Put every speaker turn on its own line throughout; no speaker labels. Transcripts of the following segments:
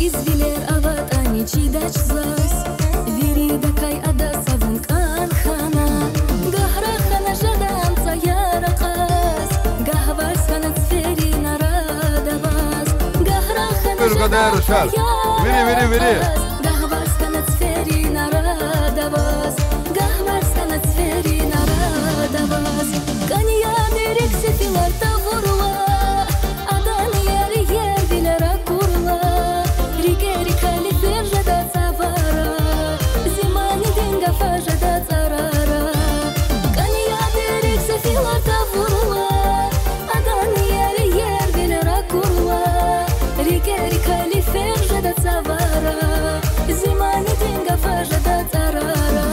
izviler avat ani cidach zlas virida kai ada savun kan khana gahra khana jadam tsayara qas gahvars khana tsferi narada bas gahra khana jadam gahvars khana tsferi narada bas gahvars khana tsferi narada bas kaniya derek sefilar tavurla adan yer yer bilera kurla rigeri kali ferjada savara zimani denga fajada tsarara kaniya derek sefilar tavurla adan yer yer bilera kurla rigeri kali ferjada savara zimani denga fajada tsarara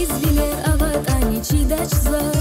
izviler avat ani cidach zlas